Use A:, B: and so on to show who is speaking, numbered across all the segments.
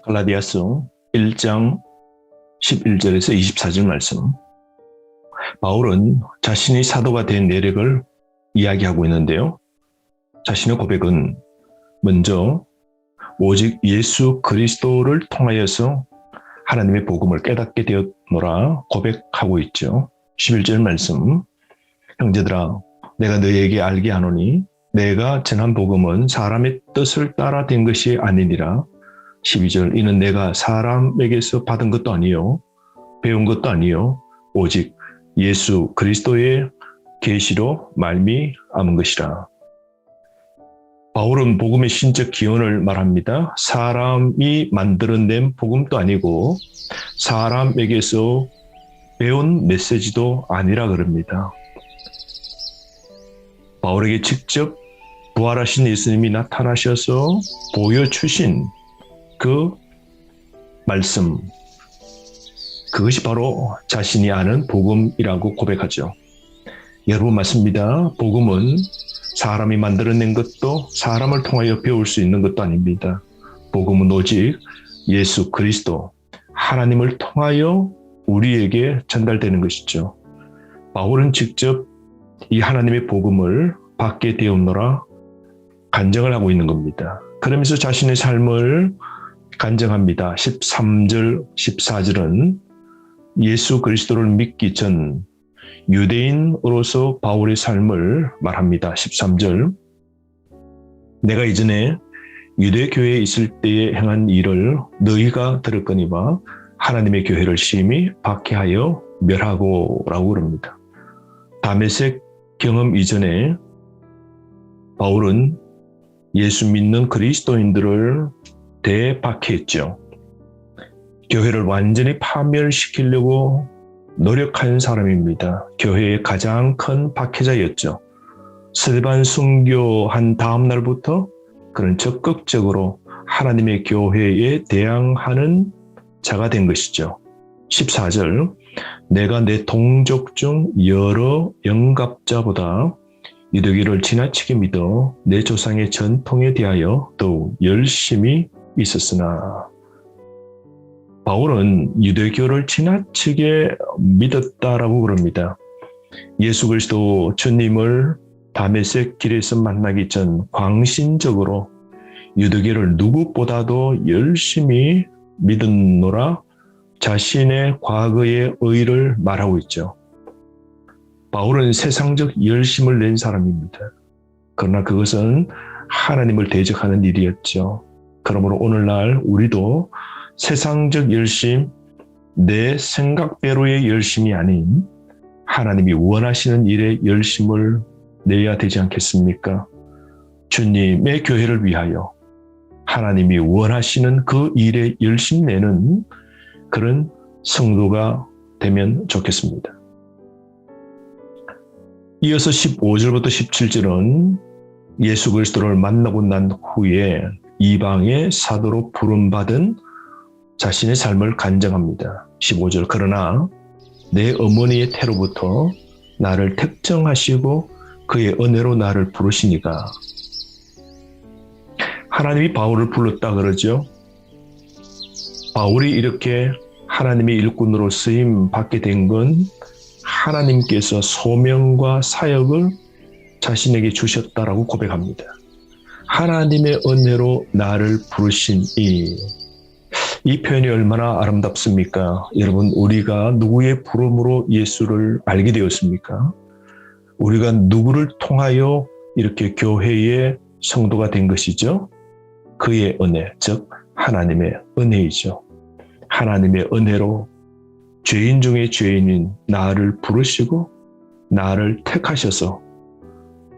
A: 갈라디아서 1장 11절에서 24절 말씀. 바울은 자신이 사도가 된 내력을 이야기하고 있는데요. 자신의 고백은 먼저 오직 예수 그리스도를 통하여서 하나님의 복음을 깨닫게 되었노라 고백하고 있죠. 11절 말씀. 형제들아, 내가 너희에게 알게 하노니 내가 전한 복음은 사람의 뜻을 따라 된 것이 아니니라. 12절. 이는 내가 사람에게서 받은 것도 아니요 배운 것도 아니요 오직 예수 그리스도의 계시로 말미암은 것이라. 바울은 복음의 신적 기원을 말합니다. 사람이 만들어낸 복음도 아니고 사람에게서 배운 메시지도 아니라 그럽니다. 바울에게 직접 부활하신 예수님이 나타나셔서 보여주신 그 말씀, 그것이 바로 자신이 아는 복음이라고 고백하죠. 여러분 맞습니다. 복음은 사람이 만들어낸 것도 사람을 통하여 배울 수 있는 것도 아닙니다. 복음은 오직 예수 그리스도, 하나님을 통하여 우리에게 전달되는 것이죠. 바울은 직접 이 하나님의 복음을 받게 되었노라 간증을 하고 있는 겁니다. 그러면서 자신의 삶을 간증합니다. 13절, 14절은 예수 그리스도를 믿기 전 유대인으로서 바울의 삶을 말합니다. 13절. 내가 이전에 유대 교회에 있을 때에 행한 일을 너희가 들었거니와 하나님의 교회를 심히 박해하여 멸하고 라고 그럽니다. 다메섹 경험 이전에 바울은 예수 믿는 그리스도인들을 대박해했죠. 교회를 완전히 파멸시키려고 노력한 사람입니다. 교회의 가장 큰 박해자였죠. 스데반 순교한 다음 날부터 그는 적극적으로 하나님의 교회에 대항하는 자가 된 것이죠. 14절. 내가 내 동족 중 여러 영갑자보다 유대교를 지나치게 믿어 내 조상의 전통에 대하여 더욱 열심히 있었으나. 바울은 유대교를 지나치게 믿었다라고 그럽니다. 예수 그리스도 주님을 다메섹 길에서 만나기 전 광신적으로 유대교를 누구보다도 열심히 믿었노라 자신의 과거의 의를 말하고 있죠. 바울은 세상적 열심을 낸 사람입니다. 그러나 그것은 하나님을 대적하는 일이었죠. 그러므로 오늘날 우리도 세상적 열심, 내 생각대로의 열심이 아닌 하나님이 원하시는 일에 열심을 내야 되지 않겠습니까? 주님의 교회를 위하여 하나님이 원하시는 그 일에 열심 내는 그런 성도가 되면 좋겠습니다. 이어서 15절부터 17절은 예수 그리스도를 만나고 난 후에 이방의 사도로 부름받은 자신의 삶을 간증합니다. 15절. 그러나 내 어머니의 태로부터 나를 택정하시고 그의 은혜로 나를 부르시니가. 하나님이 바울을 불렀다 그러죠. 바울이 이렇게 하나님의 일꾼으로 쓰임 받게 된 건 하나님께서 소명과 사역을 자신에게 주셨다라고 고백합니다. 하나님의 은혜로 나를 부르신 이 표현이 얼마나 아름답습니까? 여러분, 우리가 누구의 부름으로 예수를 알게 되었습니까? 우리가 누구를 통하여 이렇게 교회의 성도가 된 것이죠? 그의 은혜, 즉 하나님의 은혜이죠. 하나님의 은혜로 죄인 중에 죄인인 나를 부르시고 나를 택하셔서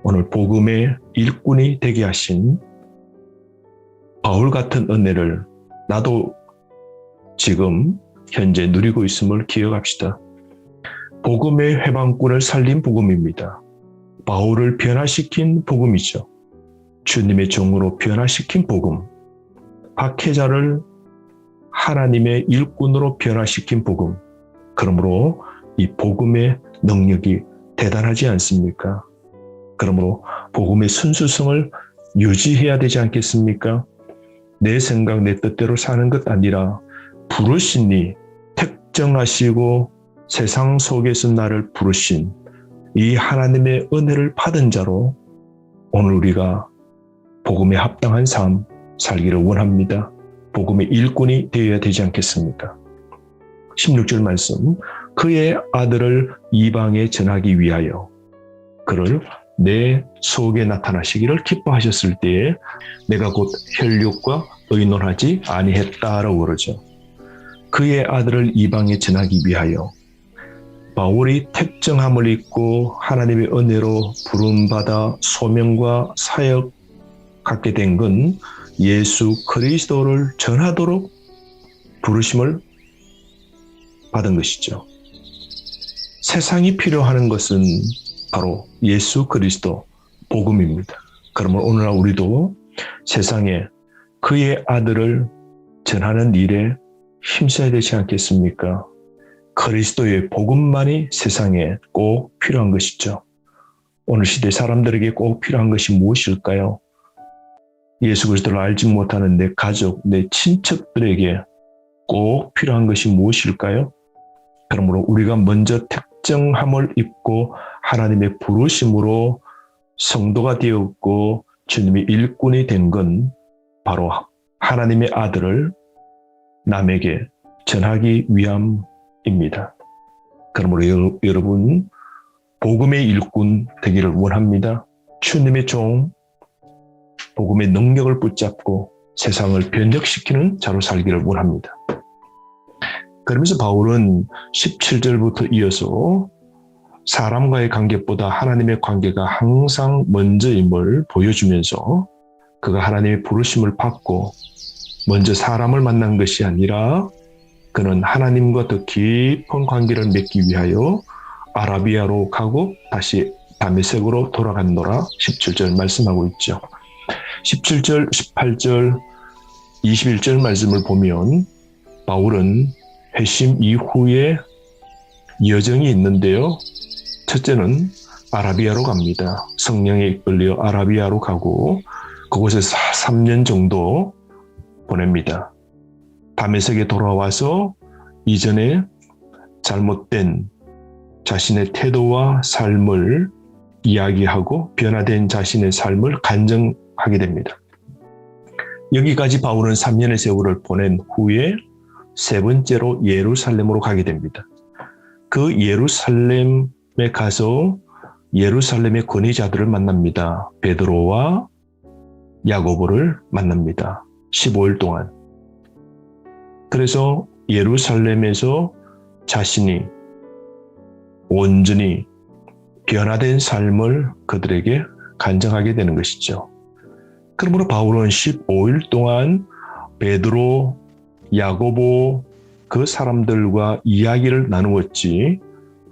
A: 오늘 복음의 일꾼이 되게 하신 바울 같은 은혜를 나도 지금 현재 누리고 있음을 기억합시다. 복음의 회방꾼을 살린 복음입니다. 바울을 변화시킨 복음이죠. 주님의 종으로 변화시킨 복음. 박해자를 하나님의 일꾼으로 변화시킨 복음. 그러므로 이 복음의 능력이 대단하지 않습니까? 그러므로 복음의 순수성을 유지해야 되지 않겠습니까? 내 생각, 내 뜻대로 사는 것 아니라 부르신 이 택정하시고 세상 속에서 나를 부르신 이 하나님의 은혜를 받은 자로 오늘 우리가 복음에 합당한 삶 살기를 원합니다. 복음의 일꾼이 되어야 되지 않겠습니까? 16절 말씀, 그의 아들을 이방에 전하기 위하여 그를 내 속에 나타나시기를 기뻐하셨을 때에 내가 곧 혈육과 의논하지 아니했다라고 그러죠. 그의 아들을 이방에 전하기 위하여 바울이 택정함을 입고 하나님의 은혜로 부름받아 소명과 사역 갖게 된 건 예수 그리스도를 전하도록 부르심을 받은 것이죠. 세상이 필요하는 것은 바로 예수 그리스도 복음입니다. 그러면 오늘날 우리도 세상에 그의 아들을 전하는 일에 힘써야 되지 않겠습니까? 그리스도의 복음만이 세상에 꼭 필요한 것이죠. 오늘 시대 사람들에게 꼭 필요한 것이 무엇일까요? 예수 그리스도를 알지 못하는 내 가족, 내 친척들에게 꼭 필요한 것이 무엇일까요? 그러므로 우리가 먼저 택정함을 입고 하나님의 부르심으로 성도가 되었고 주님의 일꾼이 된 건 바로 하나님의 아들을 남에게 전하기 위함입니다. 그러므로 여러분 복음의 일꾼 되기를 원합니다. 주님의 종, 복음의 능력을 붙잡고 세상을 변혁시키는 자로 살기를 원합니다. 그러면서 바울은 17절부터 이어서 사람과의 관계보다 하나님의 관계가 항상 먼저임을 보여주면서 그가 하나님의 부르심을 받고 먼저 사람을 만난 것이 아니라 그는 하나님과 더 깊은 관계를 맺기 위하여 아라비아로 가고 다시 다메섹으로 돌아갔노라 17절 말씀하고 있죠. 17절, 18절, 21절 말씀을 보면 바울은 회심 이후에 여정이 있는데요. 첫째는 아라비아로 갑니다. 성령에 이끌려 아라비아로 가고 그곳에서 3년 정도 보냅니다. 다메섹에 돌아와서 이전에 잘못된 자신의 태도와 삶을 이야기하고 변화된 자신의 삶을 간증하게 됩니다. 여기까지 바울은 3년의 세월을 보낸 후에 세 번째로 예루살렘으로 가게 됩니다. 그 예루살렘에 가서 예루살렘의 권위자들을 만납니다. 베드로와 야고보를 만납니다. 15일 동안. 그래서 예루살렘에서 자신이 온전히 변화된 삶을 그들에게 간증하게 되는 것이죠. 그러므로 바울은 15일 동안 베드로, 야고보 그 사람들과 이야기를 나누었지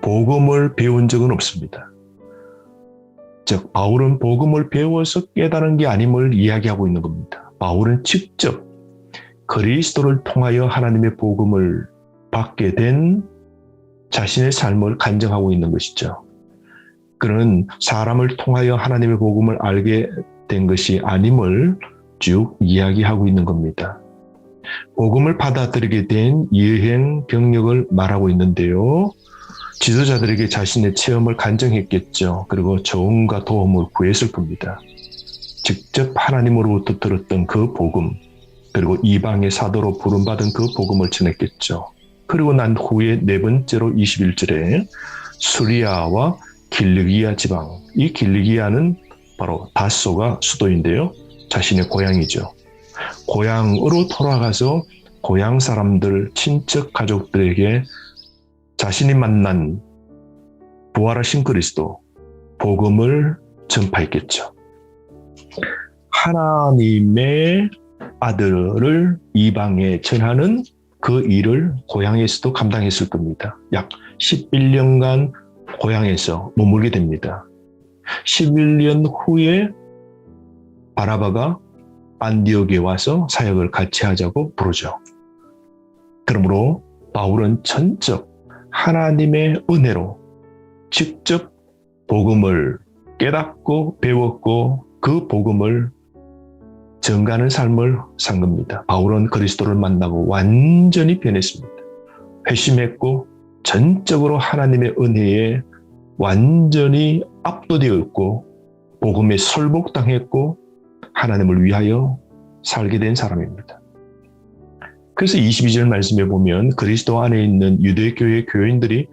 A: 복음을 배운 적은 없습니다. 즉 바울은 복음을 배워서 깨달은 게 아님을 이야기하고 있는 겁니다. 바울은 직접 그리스도를 통하여 하나님의 복음을 받게 된 자신의 삶을 간증하고 있는 것이죠. 그는 사람을 통하여 하나님의 복음을 알게 된 것이 아님을 쭉 이야기하고 있는 겁니다. 복음을 받아들이게 된 여행 경력을 말하고 있는데요. 지도자들에게 자신의 체험을 간증했겠죠. 그리고 조언과 도움을 구했을 겁니다. 직접 하나님으로부터 들었던 그 복음, 그리고 이방의 사도로 부름받은 그 복음을 전했겠죠. 그리고 난 후에 네 번째로 21절에 수리아와 길르기아 지방, 이 길르기아는 바로 다소가 수도인데요. 자신의 고향이죠. 고향으로 돌아가서 고향 사람들, 친척 가족들에게 자신이 만난 부활하신 그리스도, 복음을 전파했겠죠. 하나님의 아들을 이방에 전하는 그 일을 고향에서도 감당했을 겁니다. 약 11년간 고향에서 머물게 됩니다. 11년 후에 바나바가 안디옥에 와서 사역을 같이 하자고 부르죠. 그러므로 바울은 전적 하나님의 은혜로 직접 복음을 깨닫고 배웠고 그 복음을 정가는 삶을 산 겁니다. 바울은 그리스도를 만나고 완전히 변했습니다. 회심했고 전적으로 하나님의 은혜에 완전히 압도되었고 복음에 설복당했고 하나님을 위하여 살게 된 사람입니다. 그래서 22절 말씀에 보면 그리스도 안에 있는 유대교회 교인들이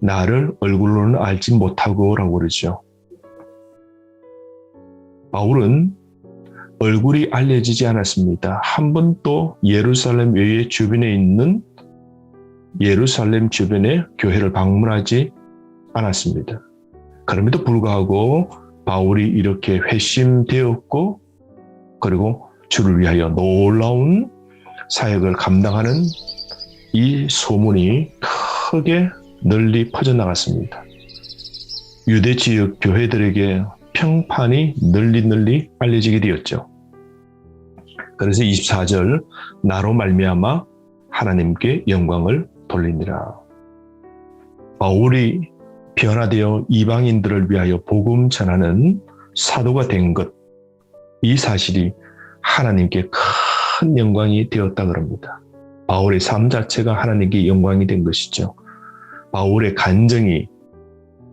A: 나를 얼굴로는 알지 못하고 라고 그러죠. 바울은 얼굴이 알려지지 않았습니다. 한 번도 예루살렘 외의 주변에 있는 예루살렘 주변의 교회를 방문하지 않았습니다. 그럼에도 불구하고 바울이 이렇게 회심되었고 그리고 주를 위하여 놀라운 사역을 감당하는 이 소문이 크게 널리 퍼져나갔습니다. 유대 지역 교회들에게 평판이 널리 알려지게 되었죠. 그래서 24절 나로 말미암아 하나님께 영광을 돌리니라. 바울이 변화되어 이방인들을 위하여 복음 전하는 사도가 된 것, 이 사실이 하나님께 큰 영광이 되었다 그럽니다. 바울의 삶 자체가 하나님께 영광이 된 것이죠. 바울의 간증이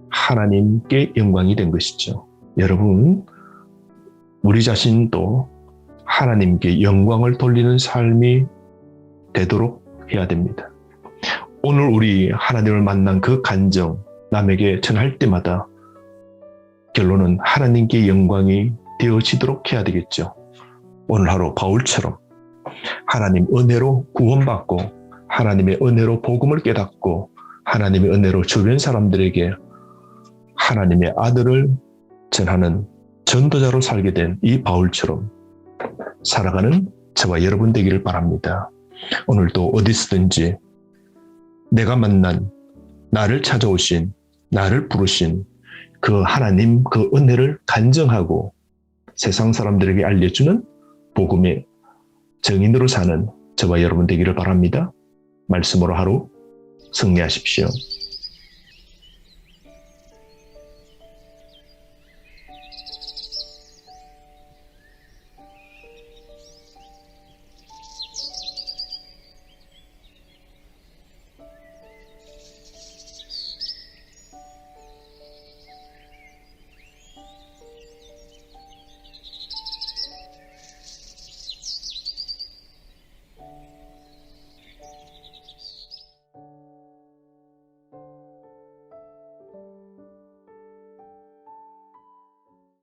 A: 하나님께 영광이 된 것이죠. 여러분, 우리 자신도 하나님께 영광을 돌리는 삶이 되도록 해야 됩니다. 오늘 우리 하나님을 만난 그 간증 남에게 전할 때마다 결론은 하나님께 영광이 되어지도록 해야 되겠죠. 오늘 하루 바울처럼 하나님 은혜로 구원받고 하나님의 은혜로 복음을 깨닫고 하나님의 은혜로 주변 사람들에게 하나님의 아들을 전하는 전도자로 살게 된 이 바울처럼 살아가는 저와 여러분 되기를 바랍니다. 오늘도 어디서든지 내가 만난 나를 찾아오신 나를 부르신 그 하나님 그 은혜를 간증하고 세상 사람들에게 알려주는 복음의 증인으로 사는 저와 여러분 되기를 바랍니다. 말씀으로 하루 승리하십시오.